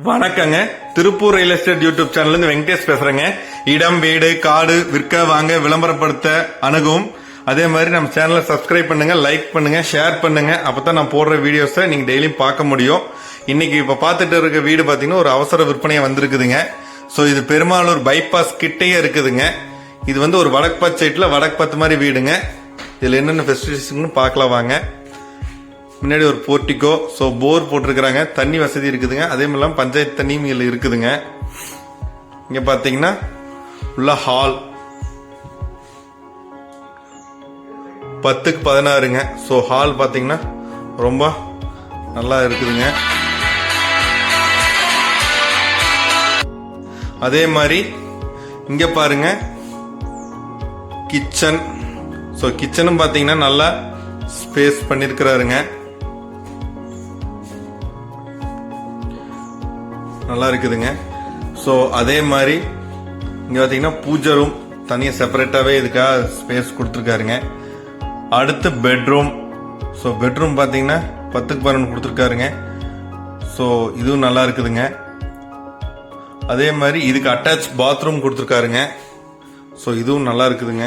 வணக்கங்க. Tiruppur real estate YouTube சேனல்ல இருந்து வெங்கடேஷ் பேசுறேங்க. இடம், வீடு, காடு விற்க வாங்க விளம்பரப்படுத்த அணுகும். அதே மாதிரி நம்ம சேனலை சப்ஸ்கிரைப் பண்ணுங்க, லைக் பண்ணுங்க, ஷேர் பண்ணுங்க. அப்பதான் நான் போடுற வீடியோஸை நீங்க டெய்லியும் பார்க்க முடியும். இன்னைக்கு இப்ப பார்த்துட்டு இருக்க வீடு பாத்தீங்கன்னா ஒரு அவசர விற்பனையா வந்திருக்குதுங்க. சோ இது பெருமாளூர் பைபாஸ் கிட்டேயே இருக்குதுங்க. இது வந்து ஒரு வடக்கு பார்த்து சைட்ல வடக்கு பார்த்து மாதிரி வீடுங்க. இதுல என்னென்ன ஃபெசிலிட்டிஸ்னு பார்க்கலாம் வாங்க. முன்னாடி ஒரு போர்ட்டிகோ, ஸோ போர் போட்டிருக்கிறாங்க, தண்ணி வசதி இருக்குதுங்க. அதே மாதிரி பஞ்சாயத்து தண்ணியும் இதில் இருக்குதுங்க. இங்க பாத்தீங்கன்னா உள்ள ஹால் 10க்கு 16ங்க. ஸோ ஹால் பாத்தீங்கன்னா ரொம்ப நல்லா இருக்குதுங்க. அதே மாதிரி இங்க பாருங்க கிச்சன். ஸோ கிச்சனும் பாத்தீங்கன்னா நல்லா ஸ்பேஸ் பண்ணிருக்கிறாருங்க. நல்லா இருக்குதுங்க. ஸோ அதே மாதிரி இங்க பாத்தீங்கன்னா பூஜை ரூம் தனியாக செப்பரேட்டாவே இதுக்காக ஸ்பேஸ் கொடுத்துருக்காருங்க. அடுத்து பெட்ரூம். ஸோ பெட்ரூம் பாத்தீங்கன்னா 10க்கு 12 கொடுத்துருக்காருங்க. ஸோ இதுவும் நல்லா இருக்குதுங்க. அதே மாதிரி இதுக்கு அட்டாச் பாத்ரூம் கொடுத்துருக்காருங்க. ஸோ இதுவும் நல்லா இருக்குதுங்க.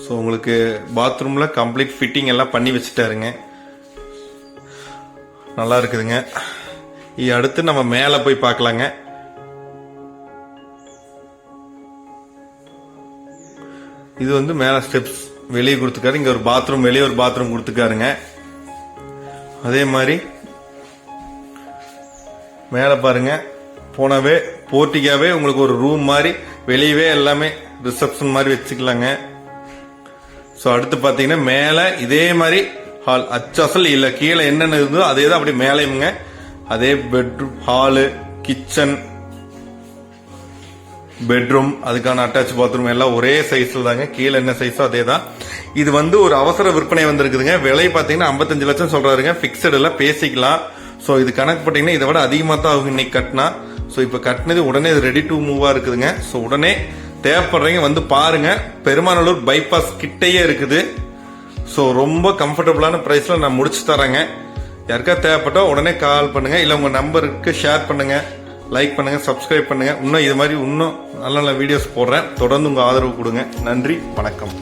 ஸோ உங்களுக்கு பாத்ரூம்ல கம்ப்ளீட் ஃபிட்டிங் எல்லாம் பண்ணி வச்சுட்டாருங்க. நல்லா இருக்குதுங்க. அடுத்து நம்ம மேல போய் பார்க்கலாங்க. இது வந்து மேல ஸ்டெப்ஸ் வெளியே கொடுத்துருக்காரு. இங்க ஒரு பாத்ரூம், வெளியே ஒரு பாத்ரூம் கொடுத்துருக்காருங்க. அதே மாதிரி மேல பாருங்க போனவே போர்ட்டிக்காவே உங்களுக்கு ஒரு ரூம் மாதிரி வெளியவே எல்லாமே ரிசப்ஷன் மாதிரி வச்சுக்கலாங்க. ஸோ அடுத்து பாத்தீங்கன்னா மேல இதே மாதிரி ஹால் அச்சல் இல்ல கீழே என்னென்ன இருந்தோ அதே தான் அப்படி மேலேயுங்க. அதே பெட்ரூம், ஹாலு, கிச்சன், பெட்ரூம், அதுக்கான அட்டாச் பாத்ரூம் எல்லாம் ஒரே சைஸ்ல தாங்க. கீழே என்ன சைஸோ அதே தான். இது வந்து ஒரு அவசர விற்பனை வந்திருக்குதுங்க. விலை பாத்தீங்கன்னா 55 லட்சம் சொல்றாருங்க. பிக்சட் எல்லாம் பேசிக்கலாம். ஸோ இது கணக்கு போட்டீங்கன்னா இதை விட அதிகமாக தான் ஆகும் இன்னைக்கு கட்டினா. ஸோ இப்போ கட்டினது உடனே இது ரெடி டு மூவா இருக்குதுங்க. ஸோ உடனே தேவைப்படுறீங்க வந்து பாருங்க. பெருமாநல்லூர் பைபாஸ் கிட்டேயே இருக்குது. ஸோ ரொம்ப கம்ஃபர்டபுளான பிரைஸ்ல நான் முடிச்சு தரேங்க. யாருக்கா தேவைப்பட்டா உடனே கால் பண்ணுங்க, இல்ல உங்க நம்பருக்கு ஷேர் பண்ணுங்க, லைக் பண்ணுங்க, சப்ஸ்கிரைப் பண்ணுங்க. இன்னும் இது மாதிரி இன்னும் நல்ல நல்ல வீடியோஸ் போடுறேன். தொடர்ந்து உங்க ஆதரவு கொடுங்க. நன்றி, வணக்கம்.